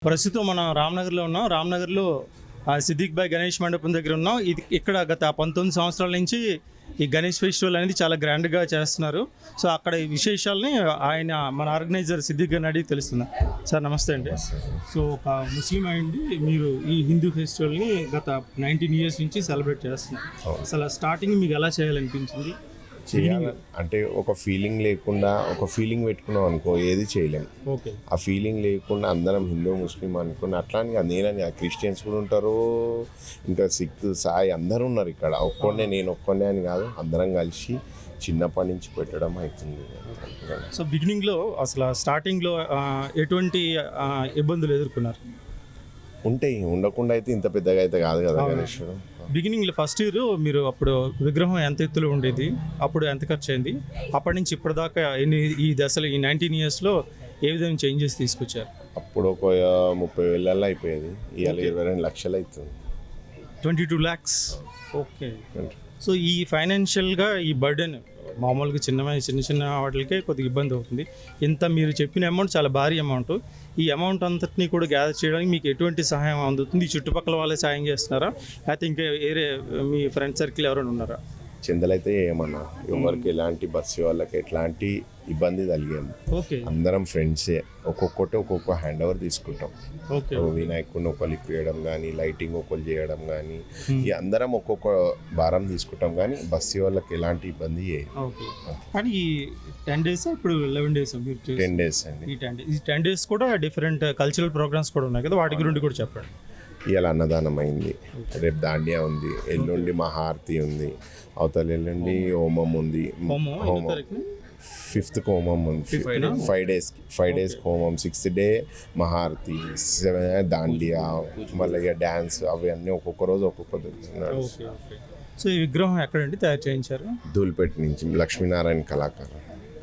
ప్రస్తుతం మనం రామ్నగర్లో ఉన్నాం. రామ్నగర్లో సిద్దిక్ భాయ్ గణేష్ మండపం దగ్గర ఉన్నాం. ఇది ఇక్కడ గత 19 సంవత్సరాల నుంచి ఈ గణేష్ ఫెస్టివల్ అనేది చాలా గ్రాండ్గా చేస్తున్నారు. సో అక్కడ ఈ విశేషాలని మన ఆర్గనైజర్ సిద్దిక్ గారిని అడిగి తెలుస్తున్నా. సార్ నమస్తే అండి. సో ఒక ముస్లిం అయ్యండి మీరు ఈ హిందూ ఫెస్టివల్ని గత 19 ఇయర్స్ నుంచి సెలబ్రేట్ చేస్తున్నారు. అసలు స్టార్టింగ్ మీకు ఎలా చేయాలనిపించింది? చేయాలి అంటే ఒక ఫీలింగ్ లేకుండా ఒక ఫీలింగ్ పెట్టుకున్నాం అనుకో ఏది చేయలేము. ఓకే, ఆ ఫీలింగ్ లేకుండా అందరం హిందూ ముస్లిం అనుకుని అట్లాని నేనని క్రిస్టియన్స్ కూడా ఉంటారు, ఇంకా సిక్ సాయి అందరూ ఉన్నారు ఇక్కడ. నేను ఒక్కనే అని కాదు, అందరం కలిసి చిన్నప్పటి నుంచి పెట్టడం అవుతుంది. సో బిగినింగ్లో అసలు స్టార్టింగ్లో ఎటువంటి ఇబ్బందులు ఎదుర్కొన్నారు? ఉంటాయి, ఉండకుండా అయితే ఇంత పెద్దగా అయితే కాదు కదా గణేశుడు. బిగినింగ్లో ఫస్ట్ ఇయర్ మీరు అప్పుడు విగ్రహం ఎంత ఎత్తులో ఉండేది, అప్పుడు ఎంత ఖర్చు అయింది, అప్పటి నుంచి ఇప్పటిదాకా ఈ దశలో ఈ 19 ఇయర్స్లో ఏ విధంగా చేంజెస్ తీసుకొచ్చారు? అప్పుడు ఒక 30,000 అయిపోయేది, ఇవాళ 22 లక్షలు అవుతుంది. 22 lakhs. ఓకే. సో ఈ ఫైనాన్షియల్గా ఈ బర్డెన్ మామూలుగా చిన్న వాటికే కొద్దిగా ఇబ్బంది అవుతుంది. ఇంత మీరు చెప్పిన అమౌంట్ చాలా భారీ అమౌంట్. ఈ అమౌంట్ అంతటినీ కూడా గ్యాదర్ చేయడానికి మీకు ఎటువంటి సహాయం అందుతుంది? ఈ చుట్టుపక్కల వాళ్ళే సాయం చేస్తున్నారా, లేకపోతే ఇంకా వేరే మీ ఫ్రెండ్ సర్కిల్ ఎవరైనా ఉన్నారా? చెందలైతే ఏమన్నా ఎవరికి ఎలాంటి బస్సు వాళ్ళకి ఎట్లాంటి ఇబ్బంది కలిగాము. ఓకే, అందరం ఫ్రెండ్సే, ఒక్కొక్క హ్యాండ్ ఓవర్ తీసుకుంటాం. ఓకే, వినాయకుడిని ఒకళ్ళు ఇప్పేయడం కానీ, లైటింగ్ ఒకళ్ళు చేయడం కానీ, ఈ అందరం ఒక్కొక్క భారం తీసుకుంటాం. కానీ బస్సు వాళ్ళకి ఎలాంటి ఇబ్బంది. ఓకే. కానీ ఈ 10 days ఇప్పుడు 11 days మీరు 10 days అండి. ఈ 10 days కూడా డిఫరెంట్ కల్చరల్ ప్రోగ్రామ్స్ కూడా ఉన్నాయి కదా, వాటి గురించి కూడా చెప్పండి. ఇవాళ అన్నదానం అయింది, రేపు దాండియా ఉంది, ఎల్లుండి మహారతి ఉంది, అవతల ఎల్లుండి హోమం ఉంది. హోమం 5th హోమం ఉంది. 5 days హోమం, 6th డే మహారతి, 7th దాండియా, మళ్ళీ డ్యాన్స్, అవి అన్నీ ఒక్కొక్క రోజు ఒక్కొక్క. సో ఈ విగ్రహం ఎక్కడండి తయారు చేయించారు? ధూల్పేట నుంచి లక్ష్మీనారాయణ కళాకారు.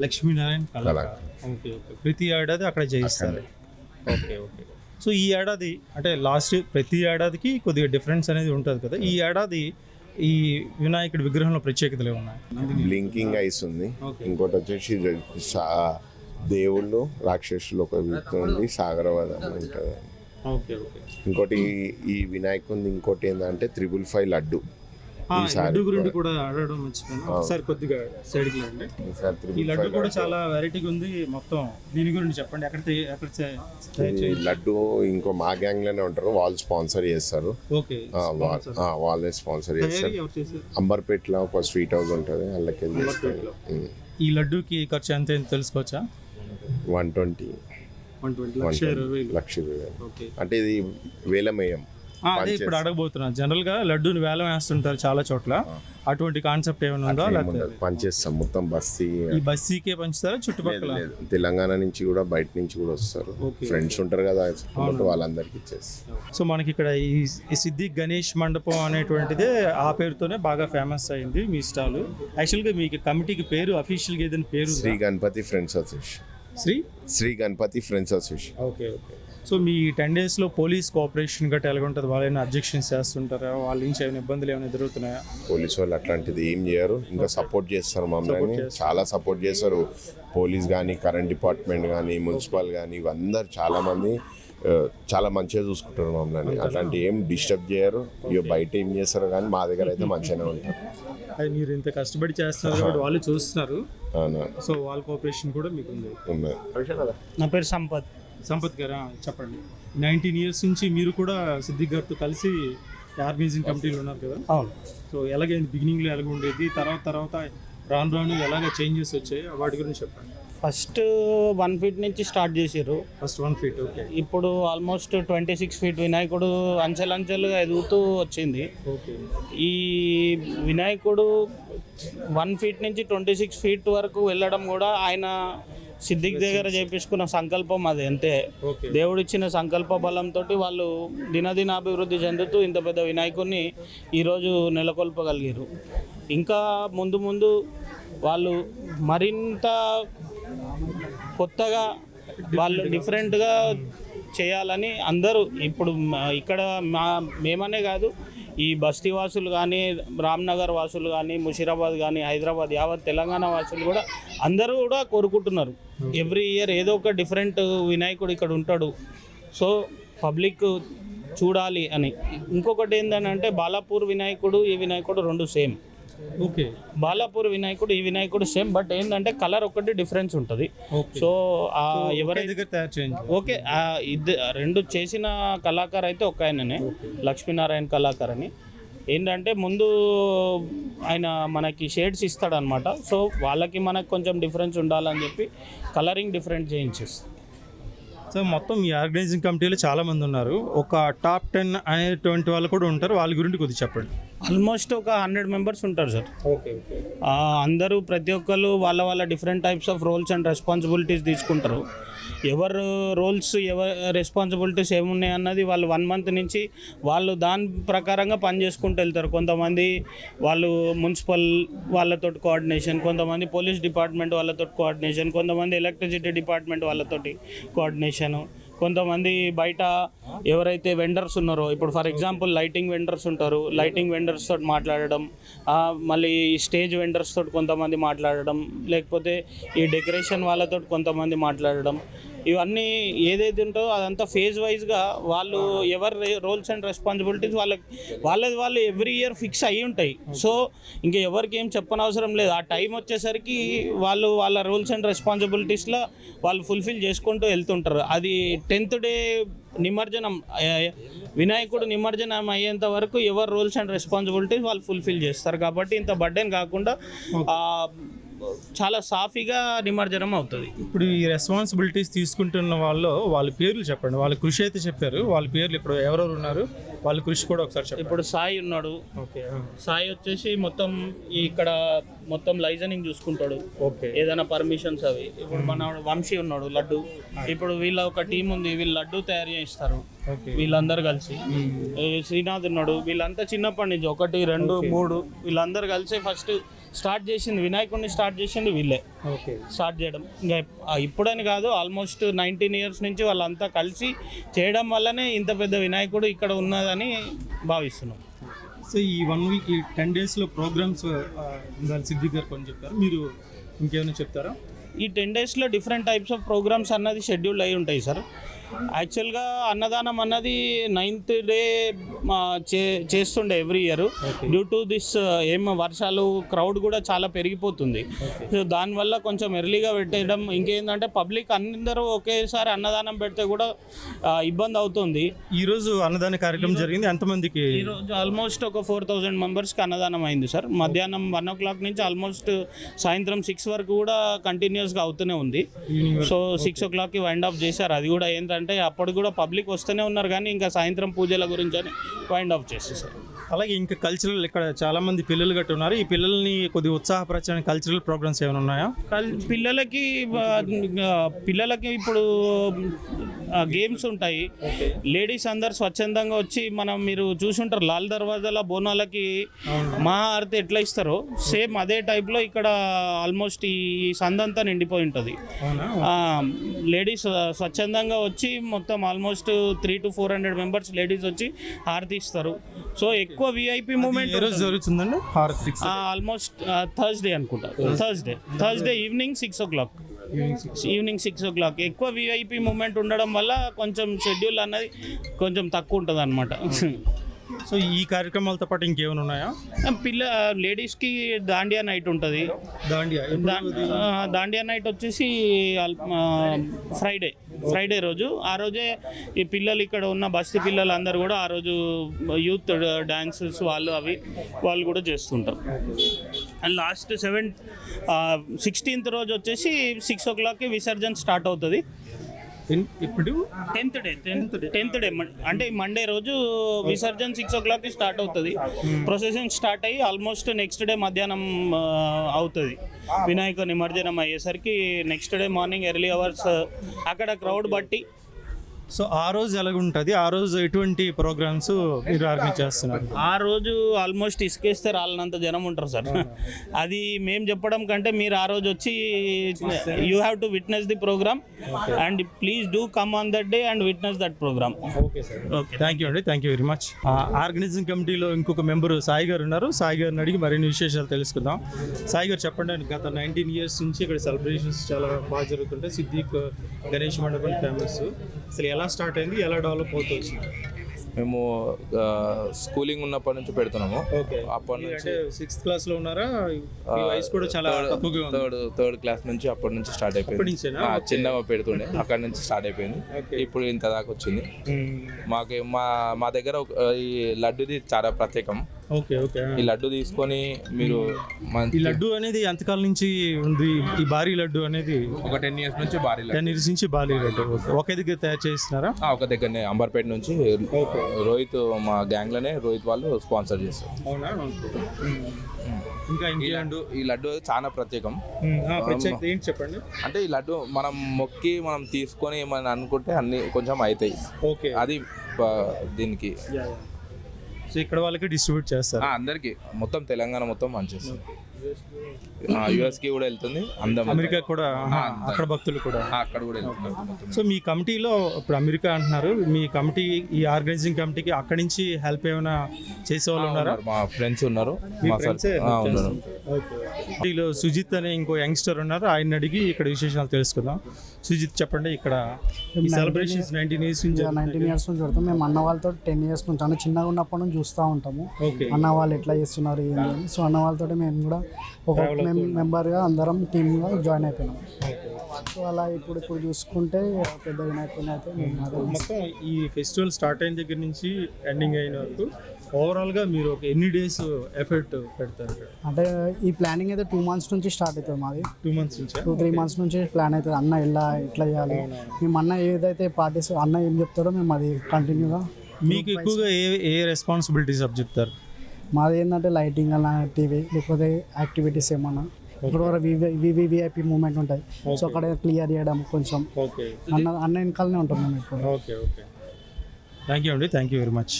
లక్ష్మీనారాయణ కళాకారు. Okay, okay. ప్రతి ఏడాది అక్కడ చేయిస్తారు. Okay, okay. సో ఈ ఏడాది అంటే లాస్ట్ ప్రతి ఏడాదికి కొద్దిగా డిఫరెన్స్ అనేది ఉంటుంది కదా, ఈ ఏడాది ఈ వినాయకుడి విగ్రహంలో ప్రత్యేకతలు ఉన్నాయి. బ్లింకింగ్ ఐస్ ఉంది, ఇంకోటి వచ్చేసి దేవుళ్ళు రాక్షసులు ఒక ఉంది, సాగరవదం ఉంటుంది. Okay, okay. ఇంకోటి ఈ వినాయకుడి ఇంకోటి ఏంటంటే 555 లడ్డు. లడ్డు గురించి కూడా అడగడం మర్చిపోయాను, ఒకసారి కొద్దిగా సైడ్కి రండి. ఈ లడ్డు కూడా చాలా వెరైటీగా ఉంది, మొత్తం దీని గురించి చెప్పండి. ఎక్కడ లడ్డు ఇంకో మా గ్యాంగ్ లోనే ఉంటారు, వాళ్ళు స్పాన్సర్ చేస్తారు. ఓకే, వాళ్ళే స్పాన్సర్ చేస్తారు. అంబర్పేటలో ఒక స్వీట్ హౌస్ ఉంటుంది, వాళ్ళకి వెళ్ళి. ఈ లడ్డూకి ఖర్చు ఎంత తెలుసుకోవచ్చా? 120 లక్ష. అంటే ఇది వేలమేయం. అదే ఇప్పుడు అడగబోతున్నాను. జనరల్ గా లడ్డూని వేలం వేస్తుంటారు చాలా చోట్ల, అటువంటి కాన్సెప్ట్ ఏమైనా ఉందా? పనిచేస్తాం మొత్తం బస్సీ. ఈ బస్సీకే పంచుతారా చుట్టుపక్కల? తెలంగాణ నుంచి కూడా బయట నుంచి కూడా వస్తారు, ఫ్రెండ్స్ ఉంటారు కదా, వాళ్ళందరికి ఇచ్చేస్తారు. సో మనకి ఇక్కడ ఈ సిద్దిక్ గణేష్ మండపం అనేటువంటిదే ఆ పేరుతోనే బాగా ఫేమస్ అయింది మీ స్టాల్. యాక్చువల్గా మీకు కమిటీకి పేరు అఫీషియల్గా ఏదైనా పేరు? Shri Ganapati friends association. Shri Ganapati friends association. Okay, okay. So మీ 10 daysలో పోలీస్ కోఆపరేషన్ గట్రా ఎలా ఉంటుంది? వాళ్ళైనా అబ్జెక్షన్స్ చేస్తుంటారా? వాళ్ళ నుంచి ఏమైనా ఇబ్బందులు ఏమైనా ఎదురవుతున్నాయా? పోలీస్ వాళ్ళు అట్లాంటిది ఏం చేయరు, ఇంకా సపోర్ట్ చేస్తారు మమ్మల్ని, చాలా సపోర్ట్ చేస్తారు. పోలీస్ కానీ, కరెంట్ డిపార్ట్మెంట్ కానీ, మున్సిపల్ కానీ, ఇవందరు చాలామంది చాలా మంచిగా చూసుకుంటారు మమ్మల్ని. అట్లాంటి ఏం డిస్టర్బ్ చేయరు. ఇక బయట ఏం చేస్తారు కానీ మా దగ్గర అయితే మంచిగానే ఉంటారు. అది మీరు ఇంత కష్టపడి చేస్తున్నారు కాబట్టి వాళ్ళు చూస్తున్నారు. సో వాళ్ళ కోఆపరేషన్ కూడా మీకు ఉంది. నా పేరు సంపత్ గారా, చెప్పండి. 19 years నుంచి మీరు కూడా సిద్దిక్ గారితో కలిసి ఆర్గనైజింగ్ కమిటీలో ఉన్నారు కదా? అవును. సో ఎలాగైంది బిగినింగ్లో ఎలాగ ఉండేది, తర్వాత రాను ఎలాగ చేంజెస్ వచ్చాయి, వాటి గురించి చెప్పండి. ఫస్ట్ 1 feet నుంచి స్టార్ట్ చేసారు. First 1 feet. ఓకే. ఇప్పుడు ఆల్మోస్ట్ 26 feet వినాయకుడు అంచెలంచెలుగా ఎదుగుతూ వచ్చింది. ఓకే. ఈ వినాయకుడు 1 feet నుంచి 26 feet వరకు వెళ్ళడం కూడా ఆయన సిద్దిక్ దగ్గర చేపించుకున్న సంకల్పం అది, అంతే. దేవుడిచ్చిన సంకల్ప బలంతో వాళ్ళు దినదినాభివృద్ధి చెందుతూ ఇంత పెద్ద వినాయకుడిని ఈరోజు నెలకొల్పగలిగారు. ఇంకా ముందు వాళ్ళు మరింత కొత్తగా వాళ్ళు డిఫరెంట్గా చేయాలని అందరూ ఇప్పుడు ఇక్కడ మేమనే కాదు, ఈ బస్తీ వాసులు కానీ, రామ్నగర్ వాసులు కానీ, ముషీరాబాద్ కానీ, హైదరాబాద్, యావత్ తెలంగాణ వాసులు కూడా అందరూ కూడా కోరుకుంటున్నారు. ఎవ్రీ ఇయర్ ఏదో ఒక డిఫరెంట్ వినాయకుడు ఇక్కడ ఉంటాడు. సో పబ్లిక్ చూడాలి అని. ఇంకొకటి ఏంటంటే బాలాపూర్ వినాయకుడు ఈ వినాయకుడు రెండు సేమ్. ఓకే. బాలాపూర్ వినాయకుడు ఈ వినాయకుడు సేమ్, బట్ ఏంటంటే కలర్ ఒకటి డిఫరెన్స్ ఉంటుంది. సో ఎవరైతే దగ్గర తయారు చేయండి. ఓకే, రెండు చేసిన కళాకారు అయితే ఒక ఆయననే, లక్ష్మీనారాయణ కళాకారు అని. ఏంటంటే ముందు ఆయన మనకి షేడ్స్ ఇస్తాడనమాట. సో వాళ్ళకి మనకు కొంచెం డిఫరెన్స్ ఉండాలని చెప్పి కలరింగ్ డిఫరెంట్ చేయించేస్తాం. సో మొత్తం ఈ ఆర్గనైజింగ్ కమిటీలో చాలామంది ఉన్నారు. ఒక టాప్ 10 అనేటువంటి వాళ్ళు కూడా ఉంటారు. వాళ్ళ గురించి కొద్దిగా చెప్పండి. ఆల్మోస్ట్ ఒక 100 మెంబర్స్ ఉంటారు సార్. ఓకే. అందరూ ప్రతి ఒక్కరు వాళ్ళ different types of roles and responsibilities తీసుకుంటారు. ఎవరు రోల్స్ ఎవరు రెస్పాన్సిబిలిటీస్ ఏమున్నాయి అన్నది వాళ్ళు 1 మంత్ నుంచి వాళ్ళు దాని ప్రకారంగా పని చేసుకుంటూ వెళ్తారు. కొంతమంది వాళ్ళు మున్సిపల్ వాళ్ళతోటి కోఆర్డినేషన్, కొంతమంది పోలీస్ డిపార్ట్మెంట్ వాళ్ళతోటి కోఆర్డినేషన్, కొంతమంది ఎలక్ట్రిసిటీ డిపార్ట్మెంట్ వాళ్ళతోటి కోఆర్డినేషను, కొంతమంది బయట ఎవరైతే వెండర్స్ ఉన్నారో, ఇప్పుడు ఫర్ ఎగ్జాంపుల్ లైటింగ్ వెండర్స్ ఉంటారు, లైటింగ్ వెండర్స్ తోటి మాట్లాడడం, మళ్ళీ స్టేజ్ వెండర్స్ తోటి కొంతమంది మాట్లాడడం, లేకపోతే ఈ డెకరేషన్ వాళ్ళతో కొంతమంది మాట్లాడడం, ఇవన్నీ ఏదైతే ఉంటుందో అదంతా ఫేజ్ వైజ్గా వాళ్ళు ఎవరి రోల్స్ అండ్ రెస్పాన్సిబిలిటీస్ వాళ్ళు ఎవ్రీ ఇయర్ ఫిక్స్ అయ్యి ఉంటాయి. సో ఇంకా ఎవరికి ఏం చెప్పనవసరం లేదు. ఆ టైం వచ్చేసరికి వాళ్ళ రోల్స్ అండ్ రెస్పాన్సిబిలిటీస్లో వాళ్ళు ఫుల్ఫిల్ చేసుకుంటూ వెళ్తుంటారు. అది 10th డే నిమజ్జనం వినాయకుడు నిమజ్జనం అయ్యేంత వరకు ఎవరు రోల్స్ అండ్ రెస్పాన్సిబిలిటీస్ వాళ్ళు ఫుల్ఫిల్ చేస్తారు. కాబట్టి ఇంత బర్డెన్ కాకుండా చాలా సాఫీగా నిమజ్జనం అవుతుంది. ఇప్పుడు ఈ రెస్పాన్సిబిలిటీస్ తీసుకుంటున్న వాళ్ళ పేర్లు చెప్పండి. వాళ్ళ కృషి అయితే చెప్పారు, వాళ్ళ పేర్లు ఇప్పుడు ఎవరెవరు ఉన్నారు, వాళ్ళ కృషి కూడా ఒకసారి చెప్పండి. ఇప్పుడు సాయి ఉన్నాడు. ఓకే. సాయి వచ్చేసి మొత్తం ఇక్కడ మొత్తం లైజనింగ్ చూసుకుంటాడు. ఓకే. ఏదైనా పర్మిషన్స్ అవి. ఇప్పుడు మన వంశీ ఉన్నాడు, లడ్డు. ఇప్పుడు వీళ్ళ ఒక టీం ఉంది, వీళ్ళు లడ్డు తయారు చేస్తారు వీళ్ళందరూ కలిసి. శ్రీనాథ్ ఉన్నాడు. వీళ్ళంతా చిన్నప్పటి నుంచి 1, 2, 3 వీళ్ళందరూ కలిసి ఫస్ట్ స్టార్ట్ చేసింది వినాయకుడిని స్టార్ట్ చేసింది వీళ్ళే. ఓకే. స్టార్ట్ చేయడం ఇంకా ఇప్పుడని కాదు, ఆల్మోస్ట్ 19 years నుంచి వాళ్ళంతా కలిసి చేయడం వల్లనే ఇంత పెద్ద వినాయకుడు ఇక్కడ ఉన్నదని భావిస్తున్నాం. సో ఈ 1 week ఈ 10 daysలో ప్రోగ్రామ్స్ ఉండాలి. సిద్దిక్ గారు కొంచెం చెప్పారు, మీరు ఇంకేమైనా చెప్తారా? ఈ 10 daysలో డిఫరెంట్ టైప్స్ ఆఫ్ ప్రోగ్రామ్స్ అన్నది షెడ్యూల్ అయి ఉంటాయి సార్. యాక్చువల్గా అన్నదానం అన్నది 9th డే చేస్తుండే every year. Due to this వర్షాలు క్రౌడ్ కూడా చాలా పెరిగిపోతుంది. సో దానివల్ల కొంచెం ఎర్లీగా పెట్టేయడం. ఇంకేంటంటే పబ్లిక్ అందరూ ఒకేసారి అన్నదానం పెడితే కూడా ఇబ్బంది అవుతుంది. ఈరోజు అన్నదాన కార్యక్రమం జరిగింది. ఎంతమందికి? ఈరోజు ఆల్మోస్ట్ ఒక 4000 మెంబర్స్కి అన్నదానం అయింది సార్. మధ్యాహ్నం 1 o'clock నుంచి ఆల్మోస్ట్ సాయంత్రం 6 వరకు కూడా కంటిన్యూస్గా అవుతూనే ఉంది. సో 6 o'clockకి వైండ్ ఆఫ్ చేశారు. అది కూడా ఏంటంటే అప్పుడు కూడా పబ్లిక్ వస్తూనే ఉన్నారు, కానీ ఇంకా సాయంత్రం పూజల గురించి అని వైండ్ ఆఫ్ చేసేసారు. అలాగే ఇంకా కల్చరల్, ఇక్కడ చాలా మంది పిల్లలు గట్టి ఉన్నారు. ఈ పిల్లల్ని కొద్దిగా ఉత్సాహపరచడానికి కల్చరల్ ప్రోగ్రామ్స్ ఏమైనా ఉన్నాయా? పిల్లలకి ఇప్పుడు గేమ్స్ ఉంటాయి. లేడీస్ అందరు స్వచ్ఛందంగా వచ్చి మీరు చూసుంటారు లాల్ దర్వాజాల బోనాలకి మహాఆరతి ఎట్లా ఇస్తారో సేమ్ అదే టైప్లో ఇక్కడ ఆల్మోస్ట్ ఈ సందంతా నిండిపోయి ఉంటుంది. లేడీస్ స్వచ్ఛందంగా వచ్చి మొత్తం ఆల్మోస్ట్ 300 to 400 members లేడీస్ వచ్చి హారతి ఇస్తారు. సో ఎక్కువ విఐపి మూమెంట్ జరుగుతుందండి. ఆల్మోస్ట్ థర్స్డే అనుకుంటా. Thursday evening 6 o'clock. Evening 6 o'clock. ఎక్కువ విఐపి మూమెంట్ ఉండడం వల్ల కొంచెం షెడ్యూల్ అన్నది కొంచెం తక్కువ ఉంటుంది అనమాట. సో ఈ కార్యక్రమాలతో పాటు ఇంకేమైనా ఉన్నాయా? లేడీస్కి దాండియా నైట్ ఉంటుంది. దాండియా నైట్ వచ్చేసి ఫ్రైడే రోజు. ఆ రోజే ఈ పిల్లలు ఇక్కడ ఉన్న బస్తీ పిల్లలు అందరూ కూడా ఆ రోజు యూత్ డాన్సెస్ వాళ్ళు కూడా చేస్తుంటారు. అండ్ లాస్ట్ 16th రోజు వచ్చేసి 6 o'clockకి విసర్జన స్టార్ట్ అవుతుంది. ఇప్పుడు 10th డే అంటే మండే రోజు విసర్జన 6 o'clockకి స్టార్ట్ అవుతుంది. ప్రొసెషన్ స్టార్ట్ అయ్యి ఆల్మోస్ట్ నెక్స్ట్ డే మధ్యాహ్నం అవుతుంది. వినాయక నిమజ్జనం అయ్యేసరికి next day morning early hours అక్కడ క్రౌడ్ బట్టి. సో ఆ రోజు ఎలాగుంటుంది? ఆ రోజు ఎటువంటి ప్రోగ్రామ్స్ మీరు ఆర్గనైజ్ చేస్తున్నారు? ఆ రోజు ఆల్మోస్ట్ ఇసుకేస్తే రాలనంత జనం ఉంటారు సార్. అది మేము చెప్పడం కంటే మీరు ఆ రోజు వచ్చి you have to witness the programme and please do come on that day and witness that programme. Okay sir. Okay, thank you అండి. Thank you very much. Organising కమిటీలో ఇంకొక మెంబరు సాయి గారు ఉన్నారు. సాయి గారిని అడిగి మరిన్ని విశేషాలు తెలుసుకుందాం. సాయి గారు చెప్పండి, గత 19 years నుంచి ఇక్కడ సెలబ్రేషన్స్ చాలా బాగా జరుగుతుంటాయి. సిద్దిక్ గణేష్ మండపం ఫేమస్. అసలు ఎలా ఎలా స్టార్ట్ అయింది, ఎలా డెవలప్ అవుతూ వచ్చింది? మేము స్కూలింగ్ ఉన్నప్పటి నుంచి పెడుతున్నాము. ఓకే, అప్పటి నుంచి అంటే 6th క్లాస్లో ఉన్నారా? మీ వయసు కూడా చాలా తక్కువగా ఉంది. థర్డ్ క్లాస్ నుంచి అప్పటి నుంచి స్టార్ట్ అప్పటి అయిపోయింది. నుంచేనా? చిన్నగా పెడుతుండే, అక్కడ నుంచి స్టార్ట్ అయిపోయింది. ఇప్పుడు ఇంత దాకా వచ్చింది. మాకు మా దగ్గర ఈ లడ్డుది చాలా ప్రత్యేకం. Okay okay. ఈ లడ్డు తీసుకొని మీరు ఈ లడ్డు అనేది ఎంతకాలం నుంచి ఉంది? ఈ భారీ లడ్డు అనేది ఒక 10 years నుంచి భారీ 10 years నుంచి భారీ లడ్డు ఒకే దగ్గర తయారు చేస్తున్నారా? ఒక దగ్గరనే అంబర్పేట నుంచి రోహిత్, మా గ్యాంగ్ లోనే రోహిత్ వాళ్ళు స్పాన్సర్ చేస్తారు. అవునా? ఇంకా ఈ లడ్డు చాలా ప్రత్యేకం. ప్రత్యేకత ఏంటి చెప్పండి? అంటే ఈ లడ్డు మనం మొక్కి మనం తీసుకొని మనం అనుకుంటే అన్ని కొంచెం అవుతాయి. ఓకే, అది దీనికి సో ఇక్కడ వాళ్ళకి డిస్ట్రిబ్యూట్ చేస్తారు అందరికి, మొత్తం తెలంగాణ మొత్తం పనిచేస్తుంది. యుఎస్కి కూడా వెళ్తుంది, అమెరికా కూడా, అక్కడ భక్తులు కూడా అక్కడ కూడా వెళ్తున్నారు. సో మీ కమిటీలో ఇప్పుడు అమెరికా అంటున్నారు, మీ కమిటీ, ఈ ఆర్గనైజింగ్ కమిటీకి అక్కడి నుంచి హెల్ప్ ఏమైనా చేసేవాళ్ళు ఉన్నారా? మా ఫ్రెండ్స్ ఉన్నారు. ఉన్నారు. కమిటీలో సుజిత్ అనే ఇంకో యంగ్స్టర్ ఉన్నారు, ఆయన అడిగి ఇక్కడ విశేషాలు తెలుసుకుందాం. సుజిత్ చెప్పండి, ఇక్కడ సెలబ్రేషన్స్ 19 years నుంచి 19 years నుంచి పెడతాం. మేము అన్న వాళ్ళతో 10 years నుంచి, అంటే చిన్నగా ఉన్నప్పటి నుంచి చూస్తూ ఉంటాము అన్న వాళ్ళు ఎట్లా చేస్తున్నారు ఏంటి అని. సో అన్న వాళ్ళతో మేము కూడా ఒక మెంబర్గా అందరం టీమ్గా జాయిన్ అయిపోయినాం. సో అలా ఇప్పుడు చూసుకుంటే పెద్ద వినాయకుడిని అయితే మేము మొత్తం ఈ ఫెస్టివల్ స్టార్ట్ అయిన దగ్గర నుంచి ఎండింగ్ అయిన వరకు ఓవరాల్గా మీరు ఒక ఎన్ని డేస్ ఎఫర్ట్ పెడతారు? అంటే ఈ ప్లానింగ్ అయితే 2 months నుంచి స్టార్ట్ అవుతుంది మాది. 2 months నుంచి 2-3 months నుంచి ప్లాన్ అవుతుంది. అన్న ఎట్లా చేయాలి, మేము అన్న ఏదైతే పార్టీస్ అన్న ఏం చెప్తాడో మేము అది కంటిన్యూగా. మీకు ఎక్కువగా ఏ రెస్పాన్సిబిలిటీస్ అప్ చెప్తారు? మాది ఏంటంటే లైటింగ్ అలాంటివి, లేకపోతే యాక్టివిటీస్ ఏమన్నా ఇప్పుడు వివిఐపి మూమెంట్ ఉంటాయి. సో అక్కడ క్లియర్ చేయడం కొంచెం అన్న వెనకాలనే ఉంటాం మేము ఇప్పుడు. ఓకే ఓకే, థ్యాంక్ యూ అండి, థ్యాంక్ యూ వెరీ మచ్.